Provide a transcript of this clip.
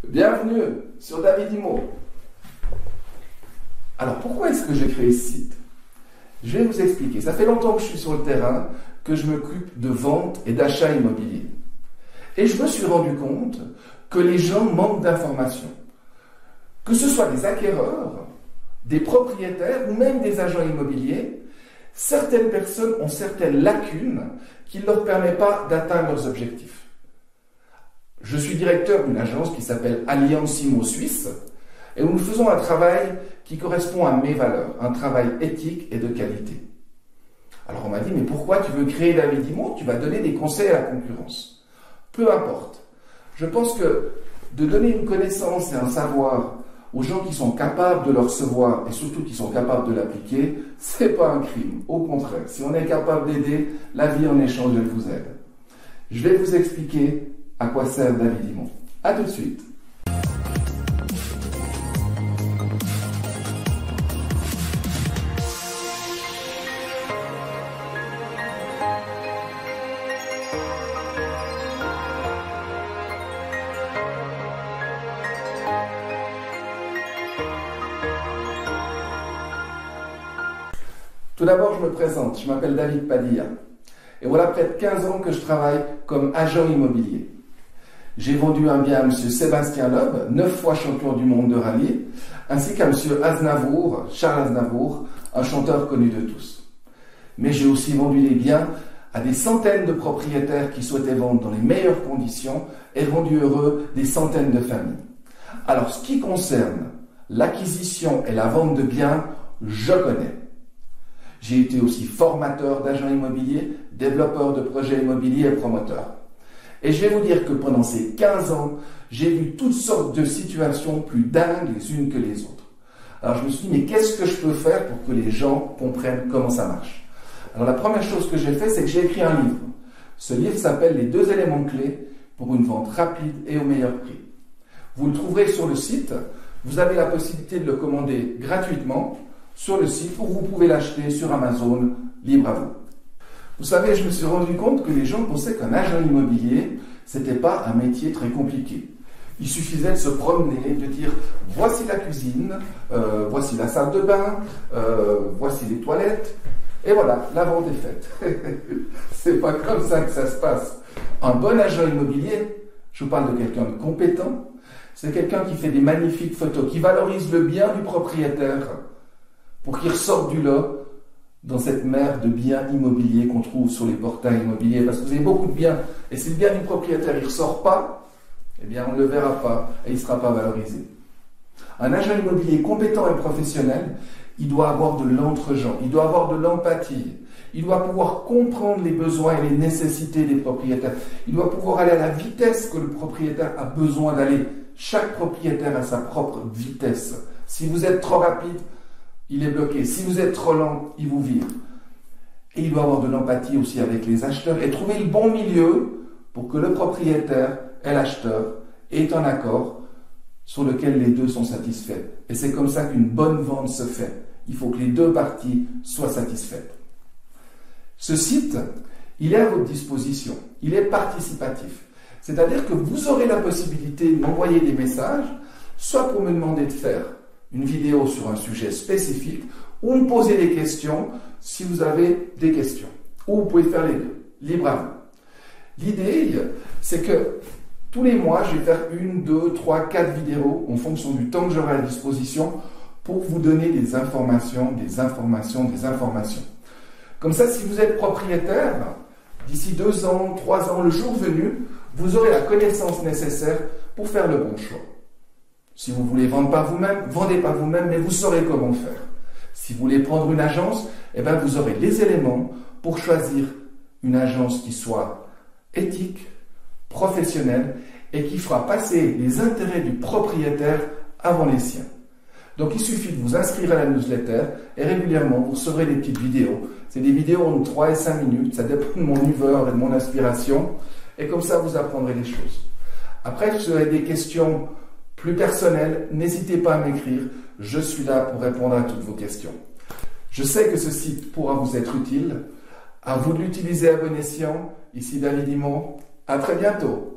Bienvenue sur David Imo. Alors pourquoi est-ce que j'ai créé ce site? Je vais vous expliquer. Ça fait longtemps que je suis sur le terrain, que je m'occupe de vente et d'achat immobilier. Et je me suis rendu compte que les gens manquent d'informations. Que ce soit des acquéreurs, des propriétaires ou même des agents immobiliers, certaines personnes ont certaines lacunes qui ne leur permettent pas d'atteindre leurs objectifs. Je suis directeur d'une agence qui s'appelle Allianz Immo Suisse et où nous faisons un travail qui correspond à mes valeurs, un travail éthique et de qualité. Alors on m'a dit, mais pourquoi tu veux créer David Imo? Tu vas donner des conseils à la concurrence. Peu importe. Je pense que de donner une connaissance et un savoir aux gens qui sont capables de le recevoir et surtout qui sont capables de l'appliquer, c'est pas un crime. Au contraire, si on est capable d'aider, la vie en échange, elle vous aide. Je vais vous expliquer à quoi sert David Imo. A tout de suite. Tout d'abord, je me présente. Je m'appelle David Padilla. Et voilà près de 15 ans que je travaille comme agent immobilier. J'ai vendu un bien à M. Sébastien Loeb, 9 fois champion du monde de rallye, ainsi qu'à M. Aznavour, Charles Aznavour, un chanteur connu de tous. Mais j'ai aussi vendu des biens à des centaines de propriétaires qui souhaitaient vendre dans les meilleures conditions et rendu heureux des centaines de familles. Alors, ce qui concerne l'acquisition et la vente de biens, je connais. J'ai été aussi formateur d'agents immobiliers, développeur de projets immobiliers et promoteur. Et je vais vous dire que pendant ces 15 ans, j'ai vu toutes sortes de situations plus dingues les unes que les autres. Alors je me suis dit, mais qu'est-ce que je peux faire pour que les gens comprennent comment ça marche? Alors la première chose que j'ai fait, c'est que j'ai écrit un livre. Ce livre s'appelle « Les 2 éléments clés pour une vente rapide et au meilleur prix ». Vous le trouverez sur le site. Vous avez la possibilité de le commander gratuitement sur le site ou vous pouvez l'acheter sur Amazon, libre à vous. Vous savez, je me suis rendu compte que les gens pensaient qu'un agent immobilier, c'était pas un métier très compliqué. Il suffisait de se promener, de dire voici la cuisine, voici la salle de bain, voici les toilettes, et voilà, la vente est faite. C'est pas comme ça que ça se passe. Un bon agent immobilier, je vous parle de quelqu'un de compétent, c'est quelqu'un qui fait des magnifiques photos, qui valorise le bien du propriétaire pour qu'il ressorte du lot dans cette mer de biens immobiliers qu'on trouve sur les portails immobiliers, parce que vous avez beaucoup de biens, et si le bien du propriétaire ne ressort pas, eh bien on ne le verra pas, et il ne sera pas valorisé. Un agent immobilier compétent et professionnel, il doit avoir de l'entre-gens, il doit avoir de l'empathie, il doit pouvoir comprendre les besoins et les nécessités des propriétaires, il doit pouvoir aller à la vitesse que le propriétaire a besoin d'aller. Chaque propriétaire a sa propre vitesse. Si vous êtes trop rapide, il est bloqué. Si vous êtes trop lent, il vous vire. Et il doit avoir de l'empathie aussi avec les acheteurs et trouver le bon milieu pour que le propriétaire et l'acheteur aient un accord sur lequel les deux sont satisfaits. Et c'est comme ça qu'une bonne vente se fait. Il faut que les deux parties soient satisfaites. Ce site, il est à votre disposition. Il est participatif. C'est-à-dire que vous aurez la possibilité de m'envoyer des messages, soit pour me demander de faire une vidéo sur un sujet spécifique, ou me poser des questions si vous avez des questions. Ou vous pouvez faire les deux, libre à vous. L'idée, c'est que tous les mois, je vais faire 1, 2, 3, 4 vidéos en fonction du temps que j'aurai à disposition pour vous donner des informations, des informations, des informations. Comme ça, si vous êtes propriétaire, d'ici 2 ans, 3 ans, le jour venu, vous aurez la connaissance nécessaire pour faire le bon choix. Si vous voulez vendre par vous-même, vendez par vous-même, mais vous saurez comment faire. Si vous voulez prendre une agence, eh bien vous aurez les éléments pour choisir une agence qui soit éthique, professionnelle et qui fera passer les intérêts du propriétaire avant les siens. Donc il suffit de vous inscrire à la newsletter et régulièrement vous recevrez des petites vidéos. C'est des vidéos entre 3 et 5 minutes, ça dépend de mon humeur et de mon inspiration. Et comme ça, vous apprendrez des choses. Après, si vous avez des questions plus personnelles, n'hésitez pas à m'écrire. Je suis là pour répondre à toutes vos questions. Je sais que ce site pourra vous être utile. À vous de l'utiliser à bon escient. Ici David Imo. À très bientôt.